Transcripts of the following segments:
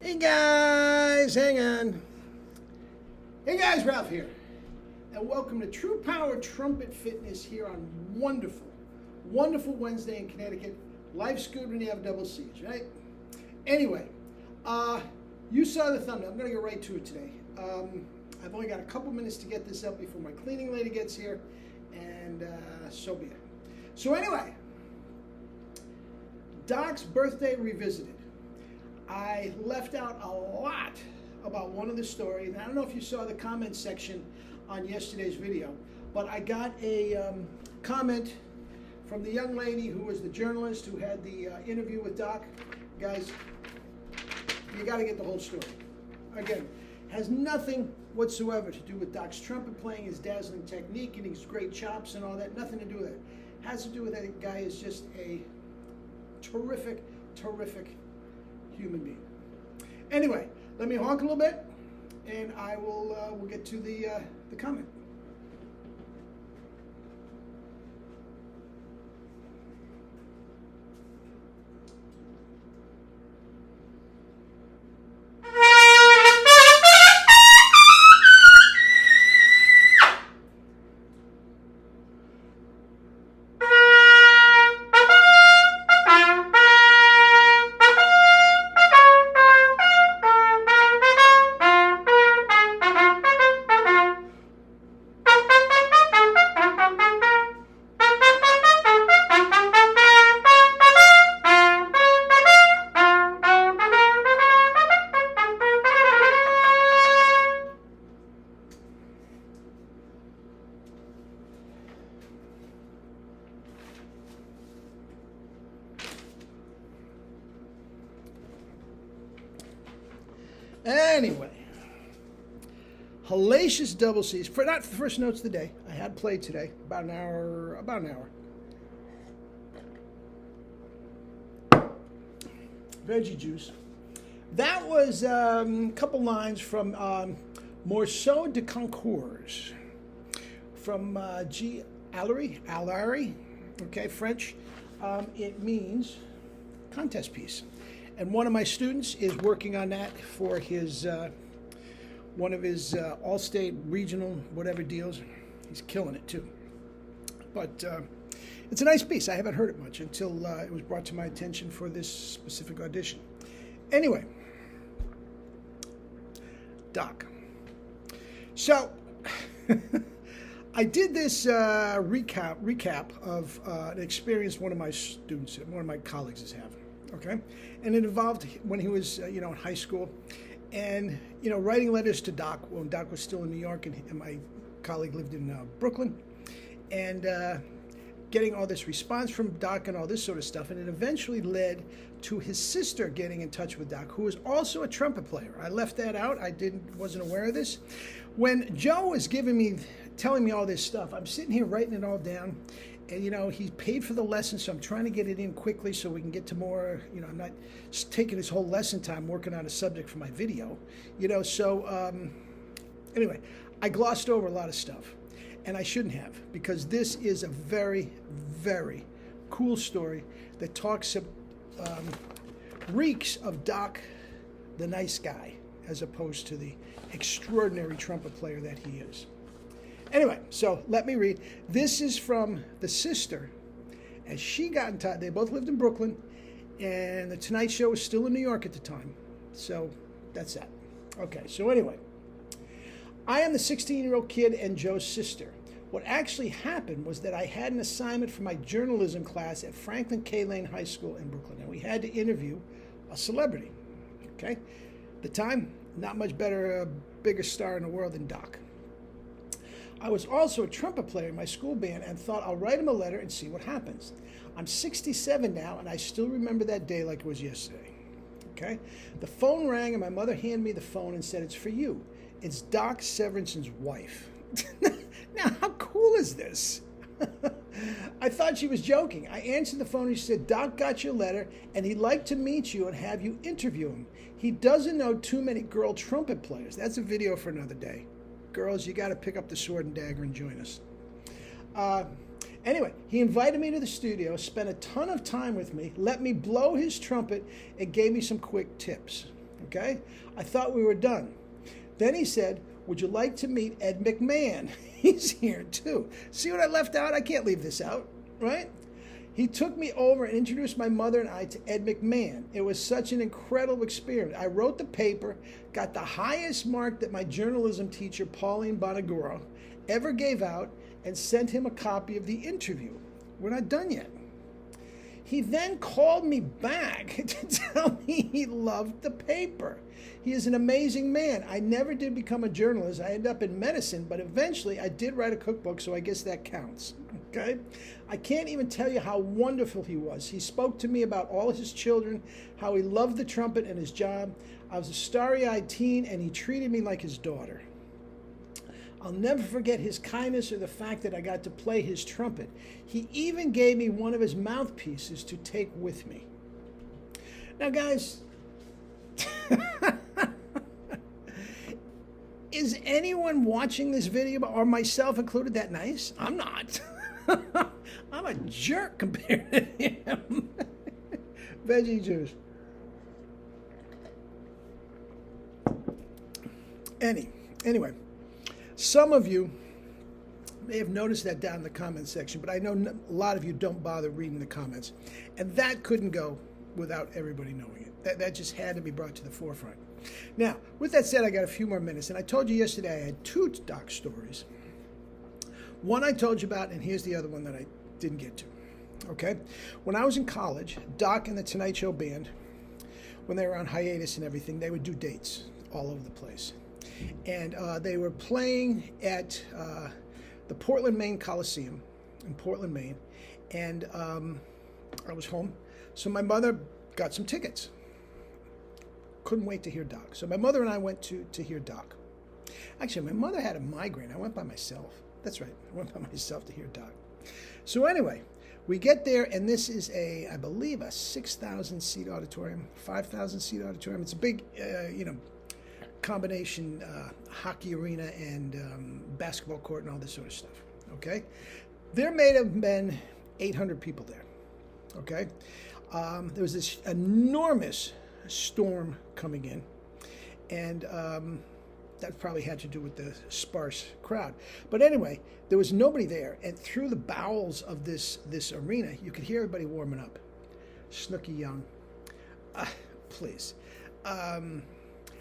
Hey guys, hang on. Hey guys, Ralph here. And welcome to True Power Trumpet Fitness here on wonderful Wednesday in Connecticut. Life's good when you have double C's, right? Anyway, you saw the thumbnail. I'm going to get right to it today. I've only got a couple minutes to get this up before my cleaning lady gets here, and so be it. So anyway, Doc's birthday revisited. I left out a lot about one of the stories. I don't know if you saw the comment section on yesterday's video, but I got a comment from the young lady who was the journalist who had the interview with Doc. Guys, you got to get the whole story. Again, has nothing whatsoever to do with Doc's trumpet playing, his dazzling technique, and his great chops and all that. Nothing to do with it. Has to do with that guy is just a terrific human being. Anyway, let me honk a little bit, and I will we'll get to the comment. Anyway, hellacious double C's. Not the first notes of the day. I had played today, about an hour. Veggie juice. That was a couple lines from Morceau de Concours from G. Allary, okay, French. It means contest piece. And one of my students is working on that for his one of his all-state regional whatever deals. He's killing it too. But it's a nice piece. I haven't heard it much until it was brought to my attention for this specific audition. Anyway, Doc. So I did this recap of an experience one of my students, one of my colleagues is having. Okay, and it involved when he was, in high school, and writing letters to Doc when Doc was still in New York, and my colleague lived in Brooklyn, and getting all this response from Doc and all this sort of stuff, and it eventually led to his sister getting in touch with Doc, who was also a trumpet player. I left that out. I wasn't aware of this. When Joe was telling me all this stuff, I'm sitting here writing it all down. And, he paid for the lesson, so I'm trying to get it in quickly so we can get to more, I'm not taking this whole lesson time working on a subject for my video, anyway, I glossed over a lot of stuff, and I shouldn't have, because this is a very, very cool story that reeks of Doc, the nice guy, as opposed to the extraordinary trumpet player that he is. Anyway, so let me read. This is from the sister, as she got in touch. They both lived in Brooklyn, and the Tonight Show was still in New York at the time. So that's that. Okay, so anyway, I am the 16-year-old kid and Joe's sister. What actually happened was that I had an assignment for my journalism class at Franklin K. Lane High School in Brooklyn, and we had to interview a celebrity. Okay, at the time, not much bigger star in the world than Doc. I was also a trumpet player in my school band and thought I'll write him a letter and see what happens. I'm 67 now, and I still remember that day like it was yesterday. Okay? The phone rang, and my mother handed me the phone and said, "It's for you. It's Doc Severinson's wife." Now, how cool is this? I thought she was joking. I answered the phone, and she said, "Doc got your letter, and he'd like to meet you and have you interview him. He doesn't know too many girl trumpet players." That's a video for another day. Girls, you got to pick up the sword and dagger and join us. Anyway, he invited me to the studio, spent a ton of time with me, let me blow his trumpet, and gave me some quick tips. Okay? I thought we were done. Then he said, would you like to meet Ed McMahon? He's here too. See what I left out? I can't leave this out, right? He took me over and introduced my mother and I to Ed McMahon. It was such an incredible experience. I wrote the paper, got the highest mark that my journalism teacher, Pauline Bonaguro, ever gave out, and sent him a copy of the interview. We're not done yet. He then called me back to tell me he loved the paper. He is an amazing man. I never did become a journalist. I ended up in medicine, but eventually I did write a cookbook, so I guess that counts. Okay? I can't even tell you how wonderful he was. He spoke to me about all his children, how he loved the trumpet and his job. I was a starry-eyed teen, and he treated me like his daughter. I'll never forget his kindness or the fact that I got to play his trumpet. He even gave me one of his mouthpieces to take with me. Now, guys, is anyone watching this video, or myself included, that nice? I'm not. I'm a jerk compared to him. Veggie juice. Anyway, some of you may have noticed that down in the comments section, but I know a lot of you don't bother reading the comments. And that couldn't go without everybody knowing it. That just had to be brought to the forefront. Now, with that said, I got a few more minutes. And I told you yesterday I had two Doc stories. One I told you about, and here's the other one that I didn't get to. Okay? When I was in college, Doc and the Tonight Show band, when they were on hiatus and everything, they would do dates all over the place. And they were playing at the Portland, Maine Coliseum in Portland, Maine. And I was home. So my mother got some tickets. Couldn't wait to hear Doc. So my mother and I went to hear Doc. Actually, my mother had a migraine. I went by myself. That's right. I went by myself to hear Doc. So anyway, we get there, and this is I believe, a 6,000 seat auditorium, 5,000 seat auditorium. It's a big, combination hockey arena and basketball court and all this sort of stuff. Okay, there may have been 800 people there. Okay, there was this enormous storm coming in, and that probably had to do with the sparse crowd. But anyway, there was nobody there, and through the bowels of this arena, you could hear everybody warming up. Snooki Young, please.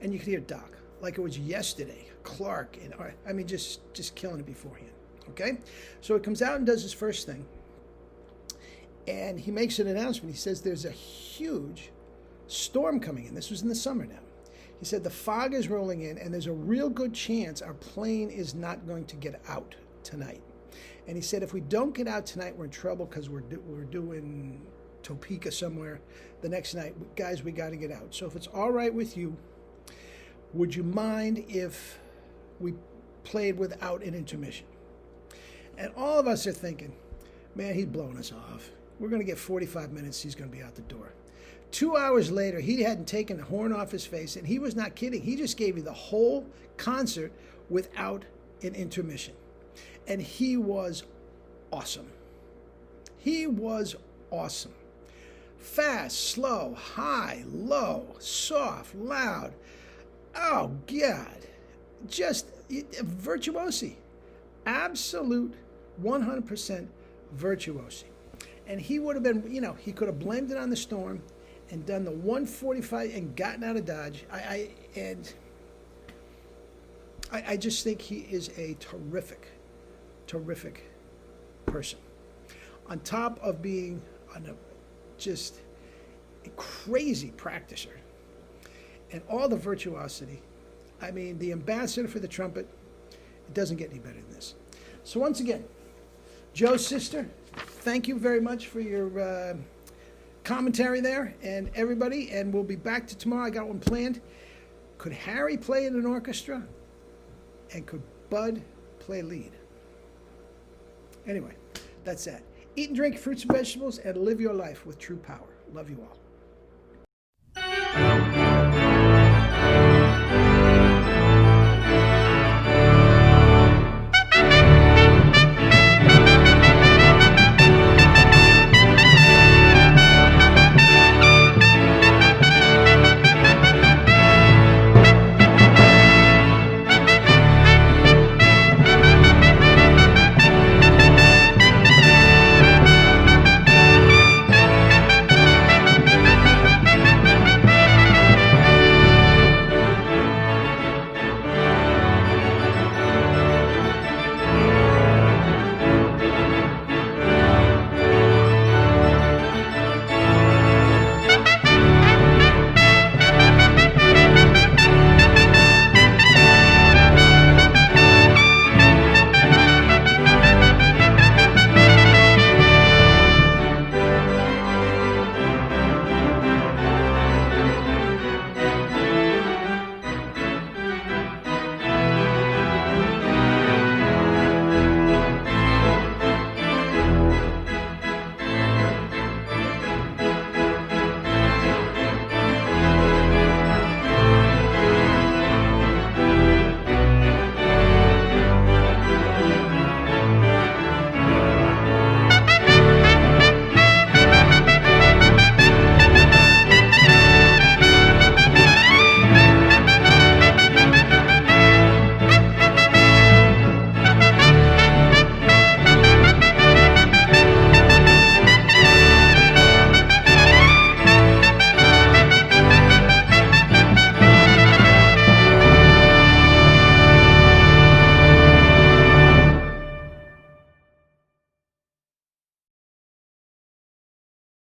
And you could hear Doc like it was yesterday. Clark, and I mean, just killing it beforehand. Okay, so he comes out and does his first thing, and he makes an announcement. He says there's a huge storm coming in. This was in the summer now. He said the fog is rolling in, and there's a real good chance our plane is not going to get out tonight. And he said if we don't get out tonight, we're in trouble because we're doing Topeka somewhere the next night. Guys, we got to get out. So if it's all right with you, would you mind if we played without an intermission? And all of us are thinking, man, he's blowing us off. We're going to get 45 minutes. He's going to be out the door. 2 hours later, he hadn't taken the horn off his face, and he was not kidding. He just gave you the whole concert without an intermission. And he was awesome. He was awesome. Fast, slow, high, low, soft, loud. Oh, God. Just virtuosi. Absolute 100% virtuosi. And he would have been, he could have blamed it on the storm and done the 145 and gotten out of Dodge. I just think he is a terrific, terrific person. On top of being just a crazy practicer and all the virtuosity. I mean, the ambassador for the trumpet, it doesn't get any better than this. So once again, Joe's sister, thank you very much for your commentary there, and everybody, and we'll be back to tomorrow. I got one planned. Could Harry play in an orchestra? And could Bud play lead? Anyway, that's that. Eat and drink fruits and vegetables and live your life with true power. Love you all.